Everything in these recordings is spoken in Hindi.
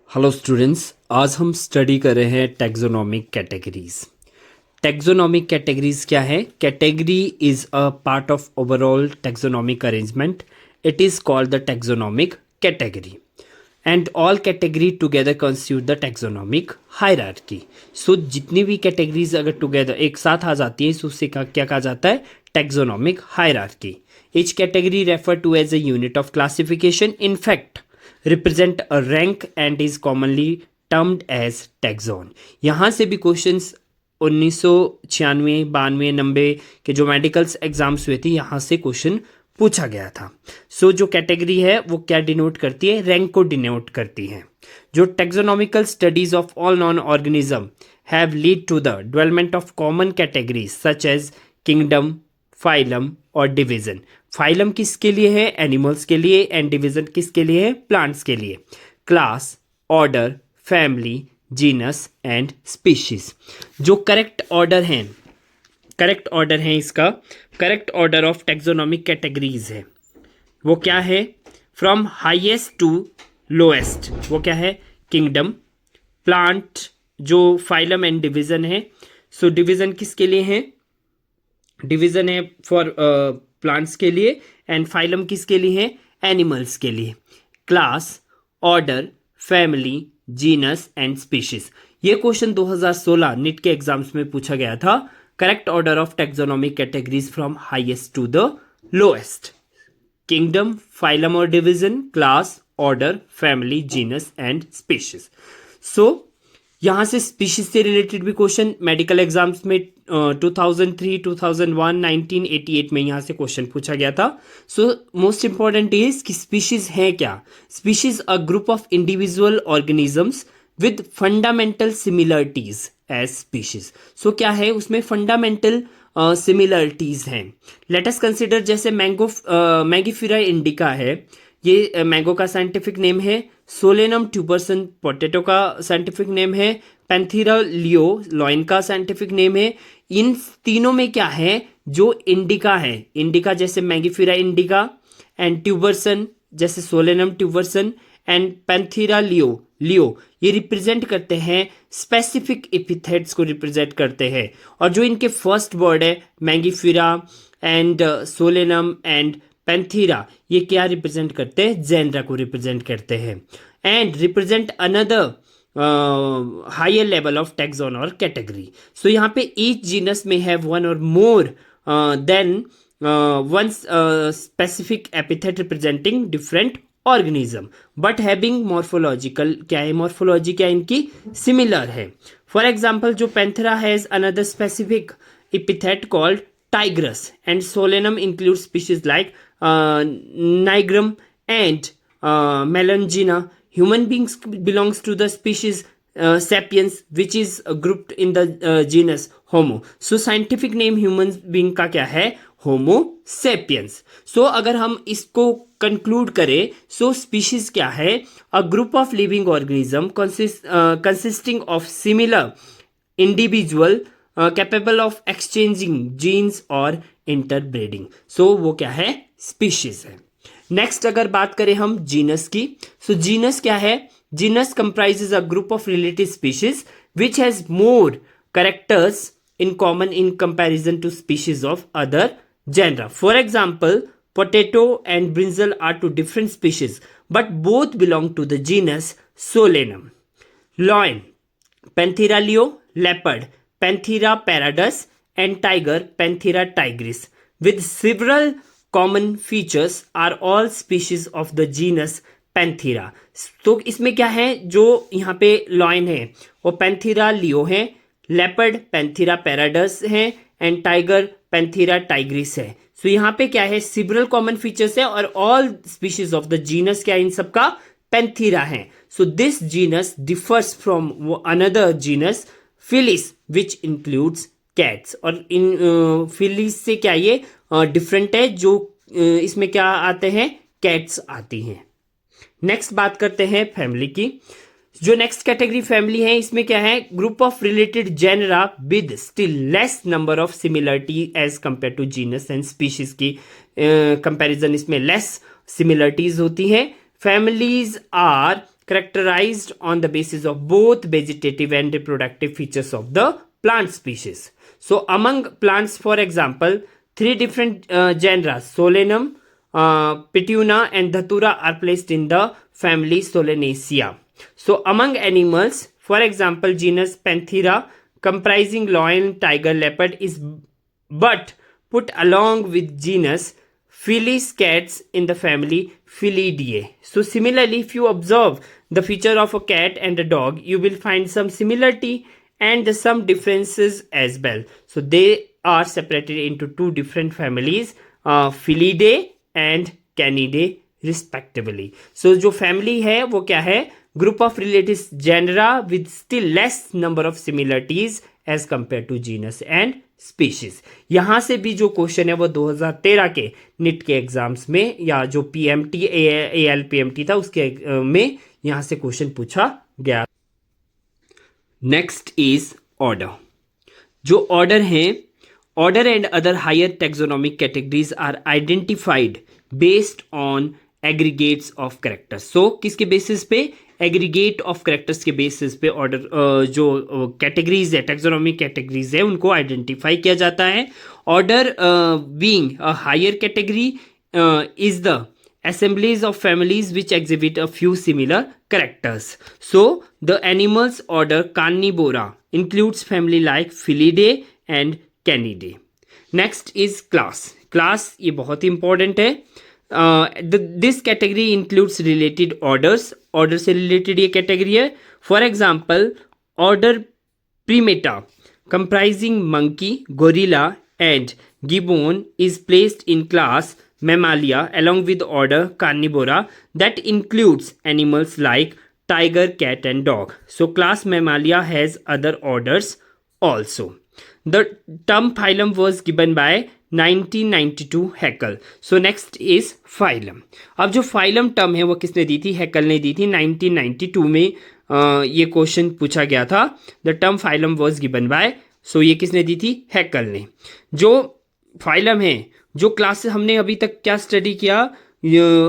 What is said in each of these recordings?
हेलो स्टूडेंट्स, आज हम स्टडी कर रहे हैं टैक्सोनॉमिक कैटेगरीज। टैक्सोनॉमिक कैटेगरीज क्या है? Category is a part of overall taxonomic arrangement. It is called the taxonomic category and all category together constitute the taxonomic hierarchy. So जितनी भी कैटेगरीज अगर टुगेदर एक साथ आ जाती है तो उससे क्या कहा जाता है? Taxonomic hierarchy. Each category refer to as a unit of classification, in fact represent a rank and is commonly termed as taxon। यहाँ से भी क्वेश्चंस 1996, 92, 90 के जो मेडिकल्स एग्जाम्स हुए थे यहाँ से क्वेश्चन पूछा गया था। सो जो कैटेगरी है वो क्या डिनोट करती है? रैंक को डिनोट करती है। जो taxonomical studies of all known organism have lead to the development of common categories such as kingdom, phylum और डिवीजन। फाइलम किसके लिए है? एनिमल्स के लिए। एंड डिवीजन किसके लिए है? प्लांट्स के लिए। Class, order, family, genus and species. जो करेक्ट ऑर्डर है इसका correct order of taxonomic categories है वो क्या है? From highest to lowest. वो क्या है? किंगडम, प्लांट, जो फाइलम एंड डिवीजन है। सो डिवीजन किसके लिए है? डिवीजन है फॉर प्लांट्स के लिए। एंड फाइलम किसके लिए है? एनिमल्स के लिए। Class, order, family, genus and species. ये क्वेश्चन 2016 नीट के एग्जाम्स में पूछा गया था। Correct order of taxonomic categories from highest to the lowest: kingdom, phylum और division, class, order, family, genus and species. So यहाँ से स्पीशीज से रिलेटेड भी क्वेश्चन मेडिकल एग्जाम्स में 2003, 2001, 1988 में यहाँ से क्वेश्चन पूछा गया था। सो मोस्ट इंपॉर्टेंट इज कि स्पीशीज है क्या? Species a group of individual organisms with fundamental similarities as species. So क्या है उसमें? फंडामेंटल सिमिलरिटीज हैं। लेट अस कंसिडर, जैसे मैंगीफेरा इंडिका है, ये मैंगो का साइंटिफिक नेम है। सोलेनम ट्यूबरसन पोटैटो का साइंटिफिक नेम है। पैंथेरा लियो लॉइन का साइंटिफिक नेम है। इन तीनों में क्या है? जो इंडिका है, इंडिका जैसे मैंगीफेरा इंडिका, एंड ट्यूबरसन जैसे सोलेनम ट्यूबरसन, एंड पैंथेरा लियो ये रिप्रेजेंट करते हैं स्पेसिफिक एपिथेट्स को रिप्रेजेंट करते हैं। और जो इनके फर्स्ट वर्ड है Mangifera and Solanum and Panthera, ये क्या रिप्रेजेंट करते हैं? जेनरा को रिप्रेजेंट करते हैं and represent another higher level of taxon और कैटेगरी। सो यहाँ पे ईच जीनस में हैव वन और more than one specific epithet representing different organism but having morphological, क्या है मॉर्फोलॉजी, क्या इनकी सिमिलर है। फॉर एग्जाम्पल, जो Panthera has another specific epithet called tigrus, and solanum includes species like nigrum and melangina. Human beings belongs to the species sapiens, which is grouped in the genus homo. So scientific name human being का क्या है? होमो सेपियंस। सो अगर हम इसको कंक्लूड करें, सो स्पीशीज क्या है? A group of living organism consisting of similar individual capable of exchanging genes और इंटरब्रीडिंग। सो वो क्या है? स्पीशीज है। नेक्स्ट अगर बात करें हम जीनस की, सो जीनस क्या है? Genus comprises a group of related species which has more characters in common in comparison to species of other genera. For example, potato and brinjal are two different species but both belong to the genus Solanum. Lion, Panthera leo, leopard, Panthera paradus, and tiger, Panthera tigris, with several common features, are all species of the genus Panthera। तो इसमें क्या है? जो यहाँ पे लॉयन है वो पैंथेरा लियो है, लेपर्ड पैंथेरा पैराडस है, एंड टाइगर पैंथेरा टाइग्रिस है। सो यहाँ पे क्या है? सिवरल कॉमन फीचर्स है और all species of the genus क्या इन सबका? पैंथेरा है। So this genus differs from another genus Phyllis which includes cats. और इन फिलिस से क्या ये डिफरेंट है? जो इसमें क्या आते हैं? कैट्स आती हैं। नेक्स्ट बात करते हैं फैमिली की। जो नेक्स्ट कैटेगरी फैमिली है, इसमें क्या है? Group of related genera with still less number of similarity as compare to genus and species की कंपैरिजन इसमें लेस सिमिलरिटीज होती हैं। Families are characterized on the basis of both vegetative and reproductive features of the plant species. So among plants, for example, three different genera, Solanum, Petuna and Datura, are placed in the family Solanaceae. So among animals, for example, genus Panthera comprising lion, tiger, leopard is but put along with genus Felis cats in the family Felidae. So similarly, if you observe the feature of a cat and a dog, you will find some similarity and some differences as well. So they are separated into two different families, Felidae and Canidae respectively. So जो family है वो क्या है? Group of related genera with still less number of similarities as compared to genus and species. यहां से भी जो क्वेश्चन है वो 2013 के निट के एग्जाम्स में या जो पीएमटी एएलपीएमटी था उसके में यहां से क्वेश्चन पूछा गया. Next is order. जो ऑर्डर है, order and other higher taxonomic categories are identified based on aggregates of characters. So किसके बेसिस पे? एग्रीगेट ऑफ कैरेक्टर्स के बेसिस पे ऑर्डर जो कैटेगरीज है, टेक्सोनॉमिक कैटेगरीज है, उनको आइडेंटिफाई किया जाता है. Order being a higher category is the assemblies of families which exhibit a few similar characters. So the animals order Carnivora includes family like Felidae and Canidae. Next is class. Class ये बहुत ही important है. This category includes related orders. Order से related ये category है. For example, order Primata comprising monkey, gorilla and gibbon is placed in class Mammalia along with order Carnivora that includes animals like tiger, cat and dog. So class Mammalia has other orders also. The term phylum was given by 1992 Haeckel. So next is phylum. अब जो phylum term है वो किसने दी थी? Haeckel ने दी थी 1992 में. ये क्वेश्चन पूछा गया था. The term phylum was given by, so ये किसने दी थी? Haeckel ने. जो phylum है, जो क्लास हमने अभी तक क्या स्टडी किया?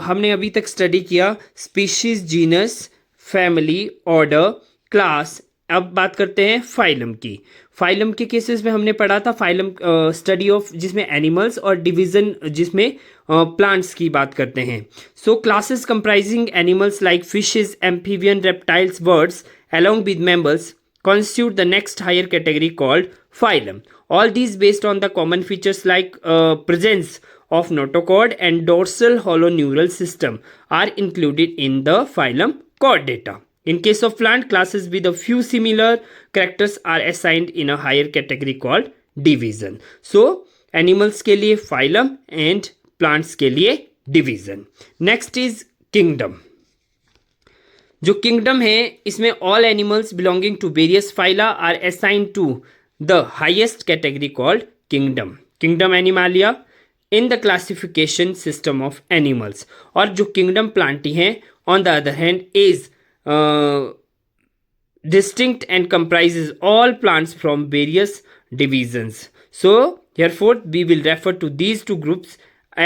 हमने अभी तक स्टडी किया species, genus, family, order, class. अब बात करते हैं फाइलम की. फाइलम के केसेस में हमने पढ़ा था फाइलम स्टडी ऑफ, जिसमें एनिमल्स, और डिवीजन जिसमें प्लांट्स की बात करते हैं. So classes comprising animals like fishes, amphibian, reptiles, birds along with mammals constitute the next higher category called phylum. All these based on the common features like presence of notochord and dorsal hollow neural system are included in the phylum Chordata. In case of plant, classes with a few similar characters are assigned in a higher category called division. So animals के लिए phylum and plants के लिए division. Next is kingdom. जो किंगडम है इसमें all animals belonging to various phyla are assigned to the highest category called kingdom. Kingdom Animalia in the classification system of animals. और जो किंगडम प्लांटी हैं on the other hand is distinct and comprises all plants from various divisions. So therefore we will refer to these two groups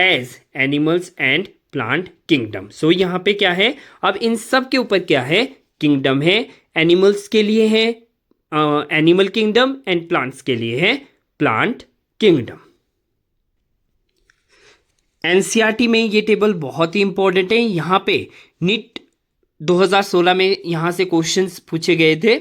as animals and plant kingdom. So यहाँ पे क्या है? अब इन सब के ऊपर क्या है? किंगडम है. एनिमल्स के लिए है एनिमल किंगडम एंड प्लांट्स के लिए है प्लांट किंगडम. एनसीईआरटी में ये टेबल बहुत ही इंपॉर्टेंट है. यहाँ पे नीट 2016 में यहाँ से क्वेश्चंस पूछे गए थे.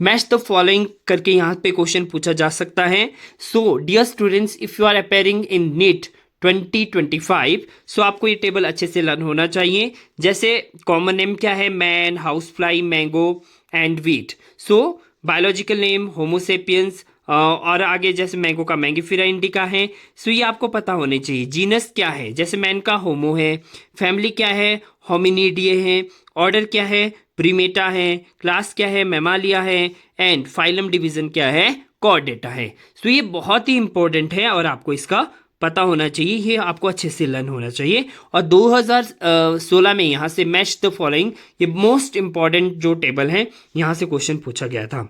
मैच द फॉलोइंग करके यहाँ पे क्वेश्चन पूछा जा सकता है. So dear students, if you are appearing in NEET 2025, so आपको ये टेबल अच्छे से लर्न होना चाहिए. जैसे कॉमन नेम क्या है? Man, house fly, mango and wheat. So biological name Homo sapiens, और आगे जैसे मैंगो का मैंगीफेरा इंडिका है. सो ये आपको पता होने चाहिए. जीनस क्या है? जैसे मैन का होमो है. फैमिली क्या है? होमिनिडिए है. ऑर्डर क्या है? प्रीमेटा है. क्लास क्या है? मैमालिया है. एंड फाइलम डिवीजन क्या है? कॉर्डेटा है. सो ये बहुत ही इंपॉर्टेंट है और आपको इसका पता होना चाहिए. ये आपको अच्छे से लर्न होना चाहिए. और 2016 में यहाँ से मैच द फॉलोइंग, ये मोस्ट इंपॉर्टेंट जो टेबल है, यहाँ से क्वेश्चन पूछा गया था.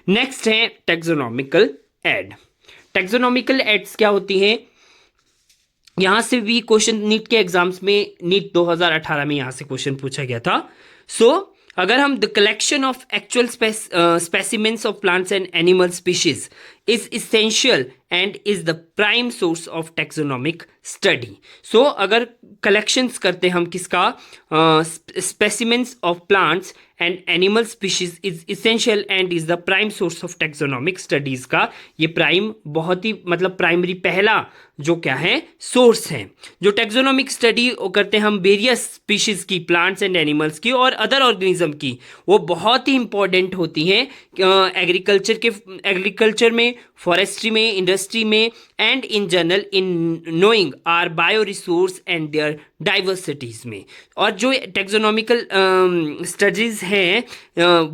नेक्स्ट है टेक्सोनॉमिकल एड. टेक्सोनॉमिकल एड्स क्या होती हैं? यहाँ से भी क्वेश्चन नीट के एग्जाम्स में, नीट 2018 में यहाँ से क्वेश्चन पूछा गया था. सो अगर हम the collection of actual specimens of plants and animal species is essential and is the prime source of taxonomic study. So अगर कलेक्शंस करते हम किसका, specimens of plants and animal species is essential and is the prime source of taxonomic studies का ये प्राइम बहुत ही मतलब प्राइमरी पहला जो क्या है सोर्स है। जो टेक्सोनॉमिक स्टडी करते हैं हम वेरियस स्पीशीज की, प्लांट्स एंड एनिमल्स की और अदर ऑर्गेनिज्म की, वो बहुत ही इंपॉर्टेंट होती हैं एग्रीकल्चर में, फॉरेस्ट्री में, इंडस्ट्री में and in general in knowing our bio resource and their diversities में। और जो टेक्सोनॉमिकल स्टडीज हैं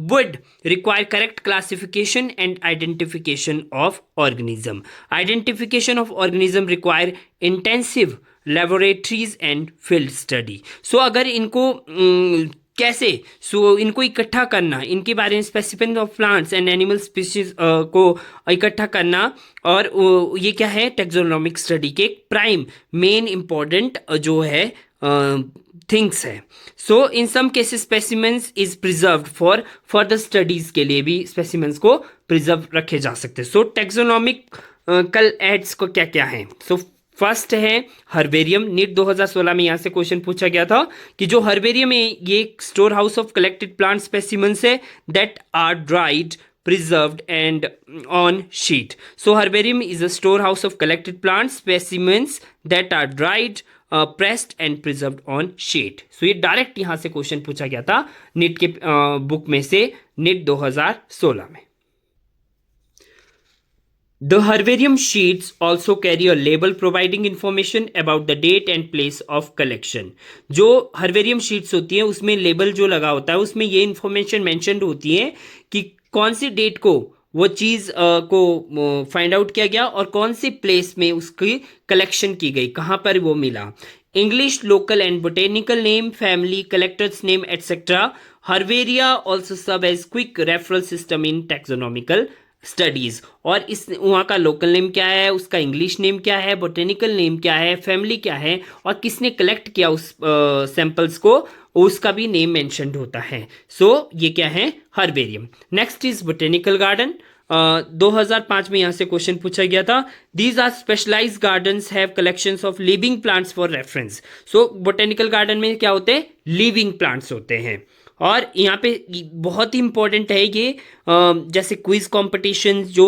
would require correct classification and identification of organism. Identification of organism require intensive laboratories and field study. So अगर इनको कैसे इनको इकट्ठा करना, इनके बारे में specific of plants and animal species को इकट्ठा करना, और ये क्या है टेक्सोनॉमिक स्टडी के प्राइम मेन इंपॉर्टेंट जो है थिंग्स है। So in some cases specimens is preserved for further studies के लिए भी स्पेसिमेंस को प्रिजर्व रखे जा सकते हैं। सो टेक्सोनॉमिक कल एड्स को क्या क्या है। सो फर्स्ट है हर्बेरियम। नीट 2016 में यहाँ से क्वेश्चन पूछा गया था कि जो हर्बेरियम है ये storehouse of collected plant specimens है that are dried, preserved and on sheet. So herbarium is a storehouse of collected plant specimens that are dried, pressed and preserved on sheet. So ये डायरेक्ट यहाँ से क्वेश्चन पूछा गया था नीट के बुक में से, नीट 2016 में। The herbarium sheets also carry a label providing information about the date and place of collection. जो herbarium sheets होती है उसमें लेबल जो लगा होता है उसमें ये इंफॉर्मेशन मेंशन्ड होती है कि कौन सी डेट को वो चीज़ को फाइंड आउट किया गया और कौन सी प्लेस में उसकी कलेक्शन की गई, कहाँ पर वो मिला। English, local and botanical name, family, collector's name etcetera. Herbaria also serve as quick referral system in taxonomical studies. और इस वहाँ का लोकल नेम क्या है, उसका इंग्लिश नेम क्या है, बोटेनिकल नेम क्या है, फैमिली क्या है और किसने कलेक्ट किया उस सैंपल्स को, उसका भी नेम मेंशन्ड होता है। सो ये क्या है herbarium. Next is botanical garden. 2005 में यहाँ से क्वेश्चन पूछा गया था। These are specialised gardens have collections of living plants for reference. So botanical garden में क्या होते हैं, लिविंग प्लांट्स होते हैं। और यहाँ पे बहुत ही इंपॉर्टेंट है ये जैसे क्विज कॉम्पिटिशन जो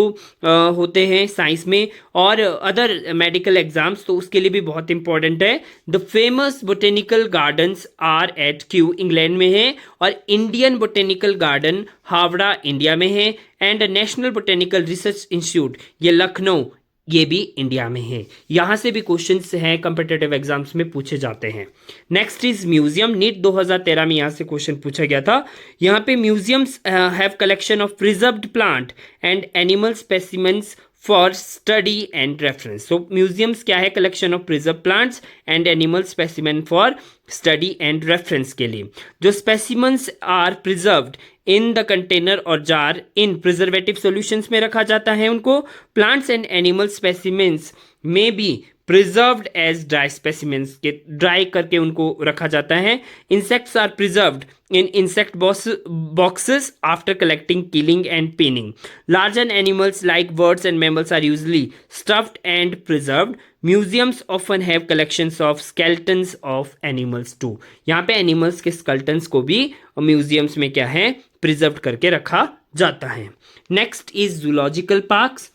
होते हैं साइंस में और अदर मेडिकल एग्जाम्स, तो उसके लिए भी बहुत इंपॉर्टेंट है। The famous botanical gardens are at Kew England में है और Indian botanical garden Howrah India में है and national botanical research institute ये लखनऊ ये भी इंडिया में है। यहाँ से भी क्वेश्चंस हैं कॉम्पिटिटिव एग्जाम्स में पूछे जाते हैं। Next is museum. नीट 2013 में यहाँ से क्वेश्चन पूछा गया था। यहाँ पे museums have collection of preserved plant and animal specimens for study and reference. So museums क्या है, collection of preserve plants and animal specimen for study and reference के लिए। जो specimens are preserved in the container और जार इन प्रिजर्वेटिव सॉल्यूशंस में रखा जाता है उनको। प्लांट्स एंड एनिमल स्पेसिमेंस में be preserved as dry specimens के ड्राई करके उनको रखा जाता है। Insects are preserved in insect boxes after collecting, killing and pinning. Larger animals like birds and mammals are usually stuffed and preserved. Museums often have collections of skeletons of animals too. यहाँ पे एनिमल्स के स्केलेटन्स को भी म्यूजियम्स में क्या है प्रिजर्व करके रखा जाता है। Next is zoological parks.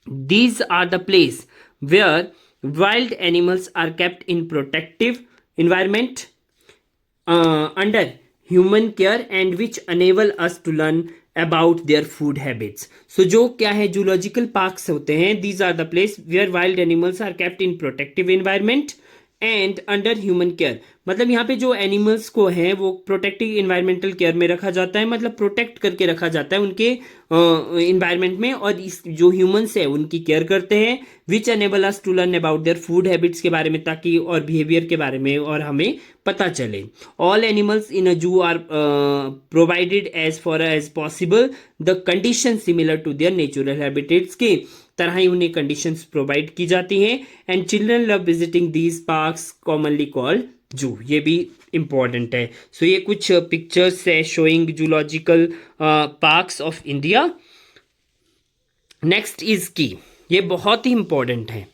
These are the place where wild animals are kept in protective environment under human care and which enable us to learn about their food habits. So जो क्या है जूलॉजिकल पार्क्स होते हैं, these are the place where wild animals are kept in protective environment and under human care. मतलब यहाँ पे जो एनिमल्स को है वो प्रोटेक्टिव इन्वायरमेंटल केयर में रखा जाता है, मतलब प्रोटेक्ट करके रखा जाता है उनके इन्वायरमेंट में, और इस जो ह्यूमंस है उनकी केयर करते हैं। Which enable us to learn about their food habits के बारे में, ताकि और बिहेवियर के बारे में और हमें पता चले। All animals in a zoo are provided as far as possible the condition similar to their natural habitats के तरह ही उन्हें कंडीशंस प्रोवाइड की जाती हैं। And children love visiting these parks commonly called zoo. ये भी इम्पॉर्टेंट है। सो ये कुछ पिक्चर्स है showing zoological parks of India. Next is key, ये बहुत ही इंपॉर्टेंट है।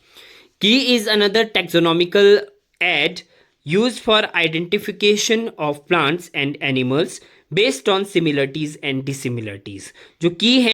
Key is another taxonomical aid used for identification of plants and animals based on similarities and dissimilarities। जो की है